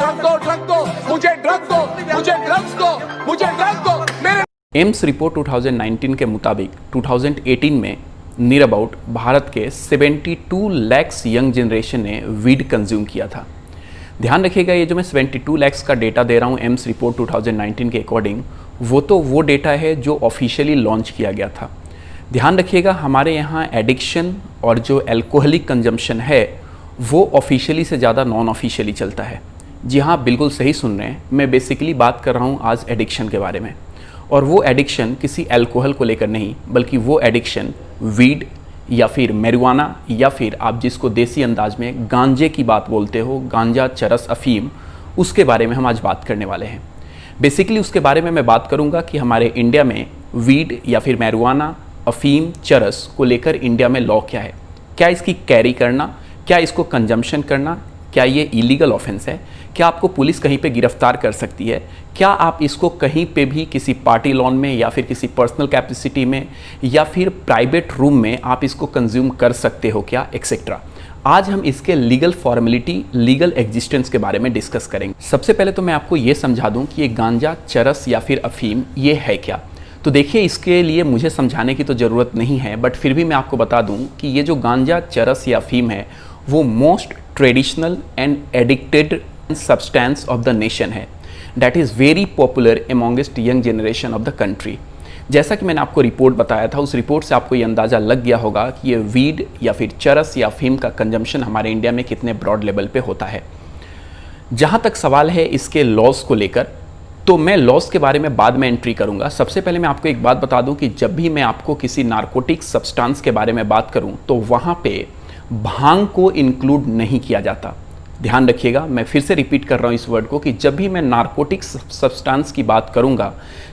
Drug दो, drug दो, मुझे ड्रग दो, मुझे ड्रग्स दो, मुझे ड्रग दो। मेरे एम्स रिपोर्ट 2019 के मुताबिक 2018 में नियर अबाउट भारत के 72 लैक्स यंग जनरेशन ने वीड कंज्यूम किया था। ध्यान रखिएगा, ये जो मैं 72 लैक्स का डेटा दे रहा हूँ एम्स रिपोर्ट 2019 के अकॉर्डिंग, वो डेटा है जो ऑफिशियली लॉन्च किया गया था। ध्यान रखिएगा, हमारे यहाँ एडिक्शन और जो अल्कोहलिक कंजम्पशन है वो ऑफिशियली से ज़्यादा नॉन ऑफिशियली चलता है। जी हाँ, बिल्कुल सही सुन रहे हैं, मैं बेसिकली बात कर रहा हूँ आज एडिक्शन के बारे में। और वो एडिक्शन किसी अल्कोहल को लेकर नहीं, बल्कि वो एडिक्शन वीड या फिर मैरिजुआना या फिर आप जिसको देसी अंदाज में गांजे की बात बोलते हो, गांजा, चरस, अफीम, उसके बारे में हम आज बात करने वाले हैं। बेसिकली उसके बारे में मैं बात करूंगा कि हमारे इंडिया में वीड या फिर मैरिजुआना, अफीम, चरस को लेकर इंडिया में लॉ क्या है, क्या इसकी कैरी करना, क्या इसको कंजम्पशन करना, क्या ये इलीगल ऑफेंस है, क्या आपको पुलिस कहीं पे गिरफ्तार कर सकती है, क्या आप इसको कहीं पे भी किसी पार्टी लॉन में या फिर किसी पर्सनल कैपेसिटी में या फिर प्राइवेट रूम में आप इसको कंज्यूम कर सकते हो क्या, एक्सेट्रा। आज हम इसके लीगल फॉर्मेलिटी, लीगल एग्जिस्टेंस के बारे में डिस्कस करेंगे। सबसे पहले तो मैं आपको ये समझा दूं कि ये गांजा, चरस या फिर अफीम ये है क्या। तो देखिए, इसके लिए मुझे समझाने की तो ज़रूरत नहीं है, बट फिर भी मैं आपको बता दूं कि ये जो गांजा, चरस या अफीम है वो most traditional and addicted substance of the nation है, that is very popular amongst young generation of the country. जैसा कि मैंने आपको रिपोर्ट बताया था, उस रिपोर्ट से आपको ये अंदाज़ा लग गया होगा कि ये वीड या फिर चरस या अफीम का कंजम्पशन हमारे इंडिया में कितने ब्रॉड लेवल पे होता है। जहाँ तक सवाल है इसके लॉज को लेकर, तो मैं लॉज के बारे में बाद में एंट्री करूँगा। सबसे पहले मैं आपको एक बात बता दूँ कि जब भी मैं आपको किसी नारकोटिक सब्सटेंस के बारे में बात करूँ तो वहाँ पे भांग को इंक्लूड नहीं किया जाता। ध्यान रखिएगा, मैं फिर से रिपीट कर रहा हूँ इस वर्ड को कि जब भी मैं नारकोटिक सब्सटेंस की बात करूँगा,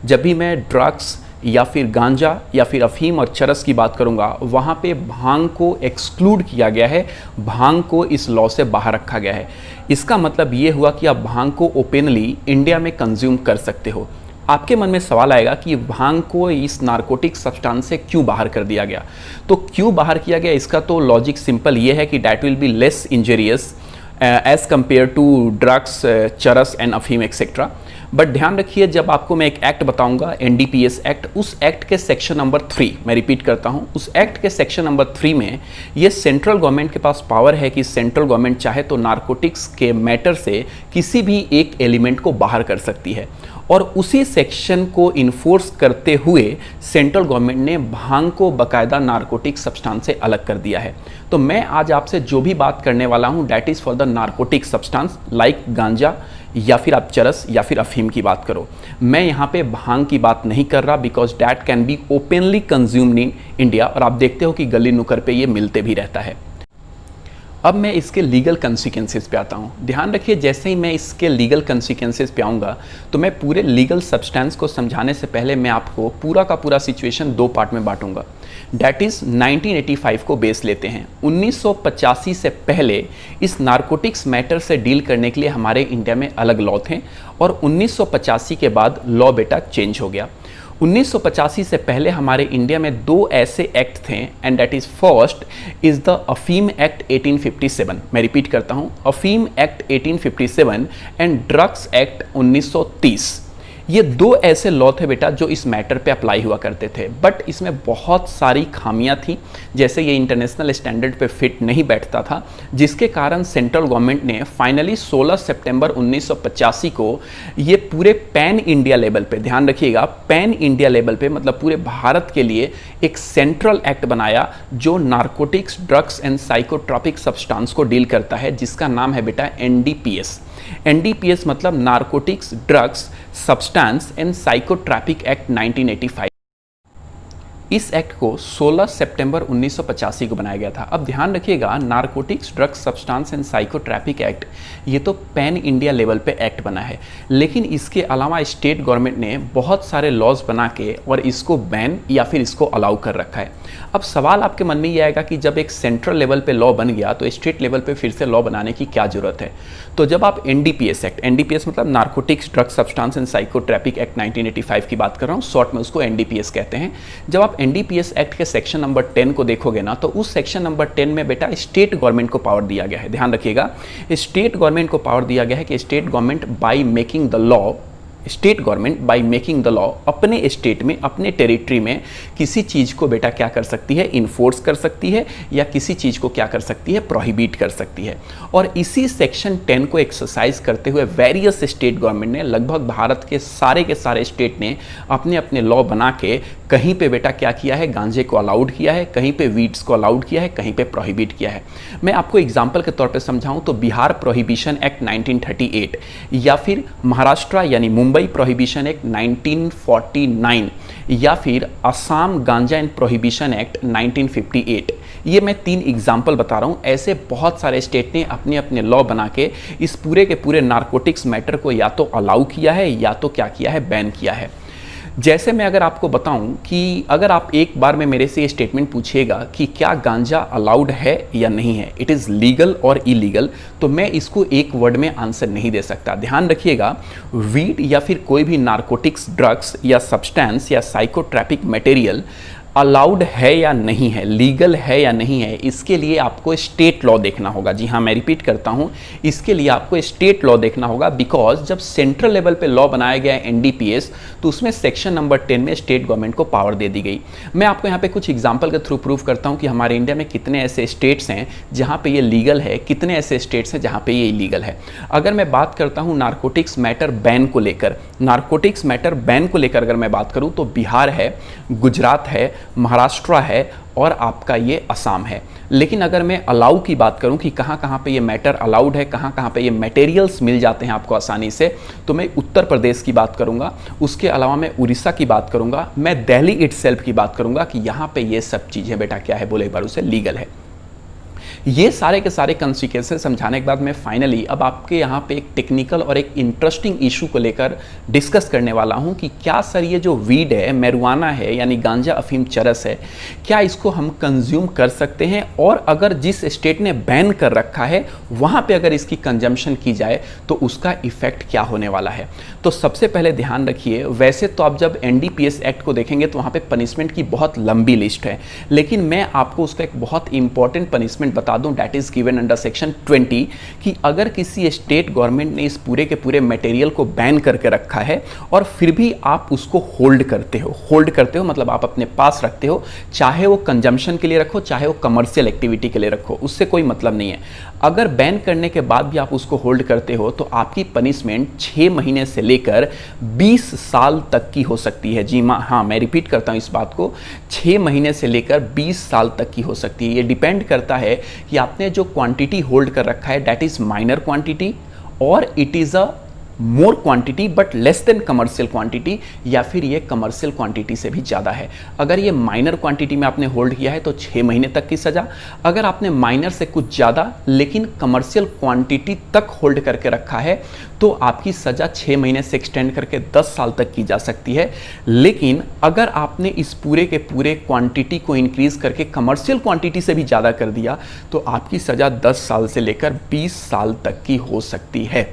जब भी मैं ड्रग्स या फिर गांजा या फिर अफीम और चरस की बात करूँगा, वहाँ पे भांग को एक्सक्लूड किया गया है, भांग को इस लॉ से बाहर रखा गया है। इसका मतलब ये हुआ कि आप भांग को ओपनली इंडिया में कंज्यूम कर सकते हो। आपके मन में सवाल आएगा कि भांग को इस नारकोटिक सब्सटेंस से क्यों बाहर कर दिया गया। तो क्यों बाहर किया गया, इसका तो लॉजिक सिंपल ये है कि that will be less injurious as compare to drugs, charas and afeem etcetera. But ध्यान रखिए, जब आपको मैं एक एक्ट बताऊंगा, NDPS एक्ट, उस एक्ट के सेक्शन नंबर 3, मैं रिपीट करता हूं, उस एक्ट के सेक्शन नंबर 3 में ये सेंट्रल गवर्नमेंट के पास पावर है कि सेंट्रल गवर्नमेंट चाहे तो नारकोटिक्स के मैटर से किसी भी एक एलिमेंट को बाहर कर सकती है। और उसी सेक्शन को इन्फोर्स करते हुए सेंट्रल गवर्नमेंट ने भांग को बाकायदा नारकोटिक सब्सटेंस से अलग कर दिया है। तो मैं आज आपसे जो भी बात करने वाला हूं, that is for the narcotic substance like गांजा या फिर आप चरस या फिर अफीम की बात करो। मैं यहाँ पे भांग की बात नहीं कर रहा, because that can be openly consumed in India, और आप देखते हो कि गली नुक्कड़ पे ये मिलते भी रहता है। अब मैं इसके लीगल कंसिक्वेंसेस पे आता हूँ। ध्यान रखिए, जैसे ही मैं इसके लीगल कंसिक्वेंसेस पे आऊँगा तो मैं पूरे लीगल सब्सटेंस को समझाने से पहले मैं आपको पूरा का पूरा सिचुएशन दो पार्ट में बांटूंगा। डैट इज़ 1985 को बेस लेते हैं। 1985 से पहले इस नारकोटिक्स मैटर से डील करने के लिए हमारे इंडिया में अलग लॉ थे, और 1985 के बाद लॉ बेटा चेंज हो गया। 1985 से पहले हमारे इंडिया में दो ऐसे एक्ट थे, and that is first is the अफीम एक्ट 1857। मैं रिपीट करता हूं, अफीम एक्ट 1857 एंड ड्रग्स एक्ट 1930। ये दो ऐसे लॉ थे बेटा जो इस मैटर पे अप्लाई हुआ करते थे, बट इसमें बहुत सारी खामियां थी। जैसे ये इंटरनेशनल स्टैंडर्ड पे फिट नहीं बैठता था, जिसके कारण सेंट्रल गवर्नमेंट ने फाइनली 16 सितंबर 1985 को ये पूरे पैन इंडिया लेवल पे, ध्यान रखिएगा पैन इंडिया लेवल पे, मतलब पूरे भारत के लिए एक सेंट्रल एक्ट बनाया जो narcotics, drugs and psychotropic substance को डील करता है, जिसका नाम है बेटा NDPS। NDPS मतलब narcotics, drugs, substance and psychotropic act 1985। इस एक्ट को 16 सितंबर 1985 को बनाया गया था। अब ध्यान रखिएगा, narcotics, drugs, substance and psychotropic act ये तो पैन इंडिया लेवल पे एक्ट बना है, लेकिन इसके अलावा स्टेट गवर्नमेंट ने बहुत सारे लॉज बना के और इसको बैन या फिर इसको अलाउ कर रखा है। अब सवाल आपके मन में ये आएगा कि जब एक सेंट्रल लेवल पे लॉ बन गया तो स्टेट लेवल पे फिर से लॉ बनाने की क्या जरूरत है। तो जब आप NDPS एक्ट, NDPS मतलब narcotics, drugs, substance and psychotropic act 1985 की बात कर रहा हूँ, शॉर्ट में उसको NDPS कहते हैं। जब आप एनडीपीएस एक्ट के सेक्शन नंबर 10 को देखोगे ना, तो उस सेक्शन नंबर 10 में बेटा स्टेट गवर्नमेंट को पावर दिया गया है। ध्यान रखिएगा, स्टेट गवर्नमेंट को पावर दिया गया है कि state government by making the law, state government by making the law अपने स्टेट में, अपने टेरिटरी में किसी चीज को बेटा क्या कर सकती है, इन्फोर्स कर सकती है, या किसी चीज को क्या कर सकती है, प्रोहिबिट कर सकती है। और इसी सेक्शन 10 को एक्सरसाइज करते हुए वेरियस स्टेट गवर्नमेंट ने, लगभग भारत के सारे स्टेट ने अपने अपने लॉ बना के कहीं पे बेटा क्या किया है, गांजे को अलाउड किया है, कहीं पे वीड्स को अलाउड किया है, कहीं पे प्रोहिबिट किया है। मैं आपको एग्जांपल के तौर पे समझाऊं तो बिहार प्रोहिबिशन एक्ट 1938, या फिर महाराष्ट्र यानी मुंबई प्रोहिबिशन एक्ट 1949, या फिर असम गांजा एंड प्रोहिबिशन एक्ट 1958। ये मैं 3 एग्जाम्पल बता रहा हूं। ऐसे बहुत सारे स्टेट ने अपने अपने लॉ बना के इस पूरे के पूरे नारकोटिक्स मैटर को या तो अलाउ किया है, या तो क्या किया है, बैन किया है। जैसे मैं अगर आपको बताऊं कि अगर आप एक बार में मेरे से ये स्टेटमेंट पूछिएगा कि क्या गांजा अलाउड है या नहीं है, इट इज़ लीगल और इलीगल, तो मैं इसको एक वर्ड में आंसर नहीं दे सकता। ध्यान रखिएगा, वीड या फिर कोई भी नारकोटिक्स ड्रग्स या सब्सटेंस या साइकोट्रैपिक मटेरियल अलाउड है या नहीं है, लीगल है या नहीं है, इसके लिए आपको स्टेट लॉ देखना होगा। जी हाँ, मैं रिपीट करता हूँ, इसके लिए आपको स्टेट लॉ देखना होगा, बिकॉज जब सेंट्रल लेवल पे लॉ बनाया गया है एनडीपीएस, तो उसमें सेक्शन नंबर 10 में स्टेट गवर्नमेंट को पावर दे दी गई। मैं आपको यहाँ पे कुछ एग्जाम्पल के थ्रू प्रूव करता हूँ कि हमारे इंडिया में कितने ऐसे स्टेट्स हैं जहाँ पे ये लीगल है, कितने ऐसे स्टेट्स हैं जहाँ पे ये इलीगल है। अगर मैं बात करता हूँ नारकोटिक्स मैटर बैन को लेकर, नारकोटिक्स मैटर बैन को लेकर अगर मैं बात करूँ तो बिहार है, गुजरात है, महाराष्ट्र है और आपका ये असम है। लेकिन अगर मैं अलाउ की बात करूं कि कहां कहां पे ये मैटर अलाउड है, कहां कहां पे ये मटेरियल्स मिल जाते हैं आपको आसानी से, तो मैं उत्तर प्रदेश की बात करूंगा, उसके अलावा मैं उड़ीसा की बात करूंगा, मैं दिल्ली इटसेल्फ की बात करूंगा कि यहां पे ये सब चीजें बेटा क्या है, बोले एक बार उसे लीगल है। ये सारे के सारे कॉन्सिक्वेंसेस समझाने के बाद मैं फाइनली अब आपके यहाँ पे एक टेक्निकल और एक इंटरेस्टिंग इशू को लेकर डिस्कस करने वाला हूँ कि क्या सर ये जो वीड है, मैरिजुआना है यानी गांजा अफीम चरस है, क्या इसको हम कंज्यूम कर सकते हैं, और अगर जिस स्टेट ने बैन कर रखा है वहाँ पे अगर इसकी कंजम्पशन की जाए तो उसका इफेक्ट क्या होने वाला है। तो सबसे पहले ध्यान रखिए, वैसे तो आप जब एनडीपीएस एक्ट को देखेंगे तो वहाँ पे पनिशमेंट की बहुत लंबी लिस्ट है, लेकिन मैं आपको उसका एक बहुत इंपॉर्टेंट पनिशमेंट बता दूं, that is given under section 20 कि अगर किसी स्टेट गवर्नमेंट ने इस पूरे के पूरे मटेरियल को बैन करके रखा है और फिर भी आप उसको होल्ड करते हो मतलब आप अपने पास रखते हो, चाहे वो कंजम्पशन के लिए रखो, चाहे वो कमर्शियल एक्टिविटी के लिए रखो, उससे कोई मतलब नहीं है। अगर बैन करने के बाद भी आप उसको होल्ड करते हो तो आपकी पनिशमेंट 6 महीने से लेकर 20 साल तक की हो सकती है। जी हाँ, मैं रिपीट करता हूं इस बात को, 6 महीने से लेकर 20 साल तक की हो सकती है। ये डिपेंड करता है कि आपने जो क्वांटिटी होल्ड कर रखा है दैट इज माइनर क्वांटिटी और it is a more quantity but less than commercial quantity, या फिर ये कमर्शियल क्वांटिटी से भी ज़्यादा है। अगर ये माइनर क्वांटिटी में आपने होल्ड किया है तो 6 महीने तक की सज़ा, अगर आपने माइनर से कुछ ज़्यादा लेकिन कमर्शियल क्वांटिटी तक होल्ड करके रखा है तो आपकी सज़ा 6 महीने से एक्सटेंड करके 10 साल तक की जा सकती है। लेकिन अगर आपने इस पूरे के पूरे क्वांटिटी को इंक्रीज करके कमर्शियल क्वांटिटी से भी ज़्यादा कर दिया तो आपकी सज़ा 10 साल से लेकर 20 साल तक की हो सकती है।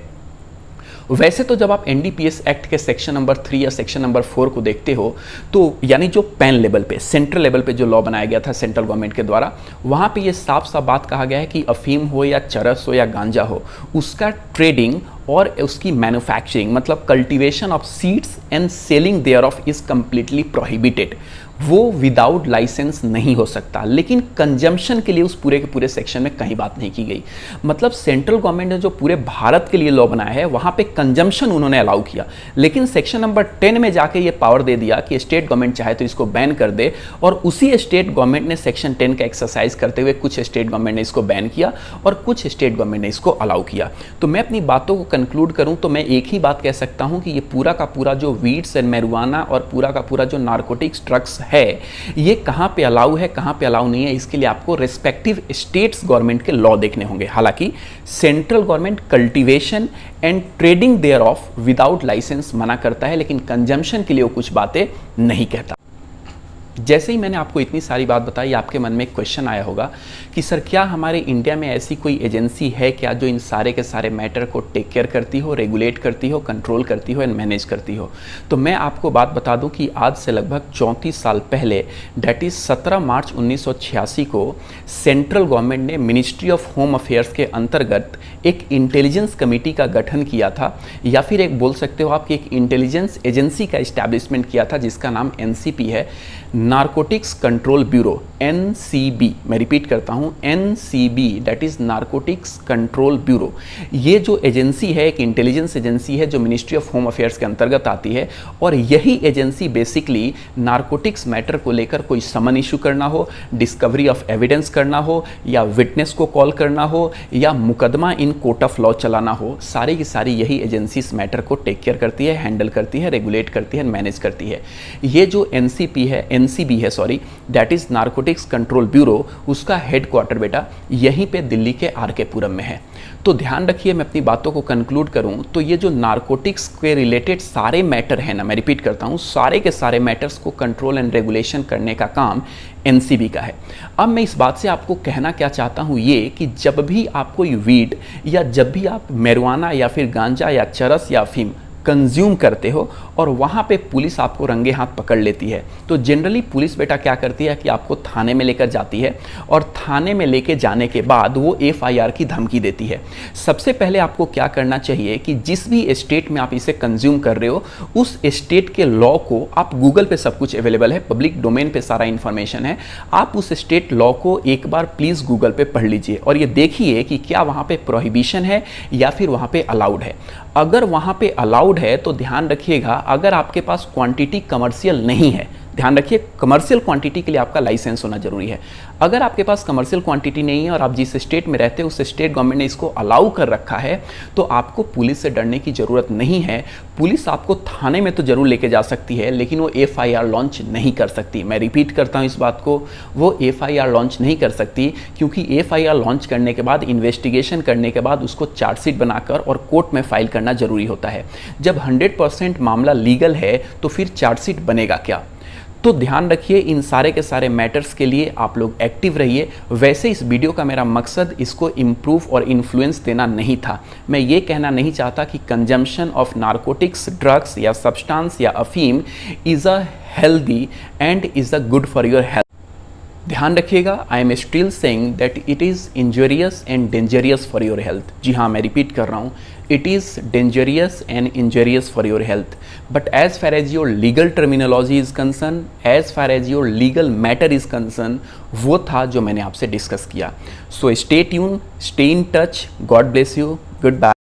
वैसे तो जब आप एनडीपीएस एक्ट के सेक्शन नंबर 3 या सेक्शन नंबर 4 को देखते हो तो यानी जो पैन लेवल पे, सेंट्रल लेवल पे जो लॉ बनाया गया था सेंट्रल गवर्नमेंट के द्वारा, वहाँ पे ये साफ साफ बात कहा गया है कि अफीम हो या चरस हो या गांजा हो, उसका ट्रेडिंग और उसकी मैन्युफैक्चरिंग मतलब cultivation of seeds and selling their of is completely prohibited. वो विदाउट लाइसेंस नहीं हो सकता, लेकिन कंजम्पशन के लिए उस पूरे के पूरे सेक्शन में कहीं बात नहीं की गई। मतलब सेंट्रल गवर्नमेंट ने जो पूरे भारत के लिए लॉ बनाया है वहां पे कंजम्पशन उन्होंने अलाउ किया, लेकिन सेक्शन नंबर 10 में जाके ये पावर दे दिया कि स्टेट गवर्नमेंट चाहे तो इसको बैन कर दे, और उसी स्टेट गवर्नमेंट ने सेक्शन 10 का एक्सरसाइज करते हुए कुछ स्टेट गवर्नमेंट ने इसको बैन किया और कुछ स्टेट गवर्नमेंट ने इसको अलाउ किया। तो मैं अपनी बातों को कंक्लूड करूं तो मैं एक ही बात कह सकता हूं कि ये पूरा का पूरा जो वीड्स एंड मैरिजुआना और पूरा का पूरा जो नारकोटिक्स ड्रग्स है, ये कहां पे अलाउ है कहां पे अलाउ नहीं है, इसके लिए आपको रेस्पेक्टिव स्टेट्स गवर्नमेंट के लॉ देखने होंगे। हालांकि central government cultivation and trading thereof without licence मना करता है, लेकिन कंजम्पशन के लिए वो कुछ बातें नहीं कहता। जैसे ही मैंने आपको इतनी सारी बात बताई, आपके मन में एक क्वेश्चन आया होगा कि सर क्या हमारे इंडिया में ऐसी कोई एजेंसी है क्या जो इन सारे के सारे मैटर को टेक केयर करती हो, रेगुलेट करती हो, कंट्रोल करती हो एंड मैनेज करती हो। तो मैं आपको बात बता दूं कि आज से लगभग 34 साल पहले, दैट इज 17 मार्च 1986 को सेंट्रल गवर्नमेंट ने मिनिस्ट्री ऑफ होम अफेयर्स के अंतर्गत एक इंटेलिजेंस कमेटी का गठन किया था, या फिर एक बोल सकते हो आप कि एक इंटेलिजेंस एजेंसी का इस्टेब्लिशमेंट किया था जिसका नाम एनसीपी है, नारकोटिक्स कंट्रोल ब्यूरो, एनसीबी। मैं रिपीट करता हूं, NCB, that is narcotics control bureau. ये जो एजेंसी है एक इंटेलिजेंस एजेंसी है जो मिनिस्ट्री ऑफ होम अफेयर्स के अंतर्गत आती है, और यही एजेंसी बेसिकली नारकोटिक्स मैटर को लेकर कोई समन इशू करना हो, डिस्कवरी ऑफ एविडेंस करना हो, या विटनेस को कॉल करना हो, या मुकदमा इन कोर्ट ऑफ लॉ चलाना हो, सारी की सारी यही एजेंसी इस मैटर को टेक केयर करती है, हैंडल करती है, रेगुलेट करती है, मैनेज करती है। ये जो एनसीबी है sorry, that is narcotics control bureau, उसका हेडक्वार्टर बेटा यहीं पे दिल्ली के आरके पुरम में है। तो ध्यान रखिए, मैं अपनी बातों को कंक्लूड करूं तो ये जो नारकोटिक्स के रिलेटेड सारे मैटर हैं ना, मैं रिपीट करता हूं, सारे के सारे मैटर्स को कंट्रोल एंड रेगुलेशन करने का काम एनसीबी का है। अब मैं इस बात से आपको कहना क्या चाहता हूं ये कि जब भी आप कोई वीड या जब भी आप मैरिजुआना या फिर गांजा या चरस या अफीम कंज्यूम करते हो और वहाँ पे पुलिस आपको रंगे हाथ पकड़ लेती है, तो जनरली पुलिस बेटा क्या करती है कि आपको थाने में लेकर जाती है, और थाने में लेके जाने के बाद वो एफआईआर की धमकी देती है। सबसे पहले आपको क्या करना चाहिए कि जिस भी स्टेट में आप इसे कंज्यूम कर रहे हो उस स्टेट के लॉ को, आप गूगल पे सब कुछ अवेलेबल है, पब्लिक डोमेन पे सारा इन्फॉर्मेशन है, आप उस स्टेट लॉ को एक बार प्लीज़ गूगल पे पढ़ लीजिए और ये देखिए कि क्या वहाँ पे प्रोहिबिशन है या फिर वहाँ पे अलाउड है। अगर वहाँ पे अलाउड है तो ध्यान रखिएगा, अगर आपके पास क्वांटिटी कमर्शियल नहीं है, ध्यान रखिए कमर्शियल क्वांटिटी के लिए आपका लाइसेंस होना जरूरी है। अगर आपके पास कमर्शियल क्वांटिटी नहीं है और आप जिस स्टेट में रहते हैं उस स्टेट गवर्नमेंट ने इसको अलाउ कर रखा है, तो आपको पुलिस से डरने की जरूरत नहीं है। पुलिस आपको थाने में तो जरूर लेके जा सकती है लेकिन वो एफआईआर लॉन्च नहीं कर सकती। मैं रिपीट करता हूं इस बात को, वो एफआईआर लॉन्च नहीं कर सकती, क्योंकि एफआईआर लॉन्च करने के बाद, इन्वेस्टिगेशन करने के बाद उसको चार्जशीट बनाकर और कोर्ट में फाइल करना जरूरी होता है। जब 100% मामला लीगल है तो फिर चार्जशीट बनेगा क्या? तो ध्यान रखिए, इन सारे के सारे मैटर्स के लिए आप लोग एक्टिव रहिए। वैसे इस वीडियो का मेरा मकसद इसको इम्प्रूव और इन्फ्लुएंस देना नहीं था। मैं ये कहना नहीं चाहता कि कंजम्पशन ऑफ नारकोटिक्स, ड्रग्स या सब्सटेंस या अफीम is a healthy and is a good for your health. ध्यान रखिएगा, I am still saying that it is injurious and dangerous for your health. जी हाँ, मैं रिपीट कर रहा हूँ, it is dangerous and injurious for your health, but as far as your legal terminology is concerned, as far as your legal matter is concerned, वो था जो मैंने आपसे डिस्कस किया। So stay tuned, stay in touch, God bless you, goodbye.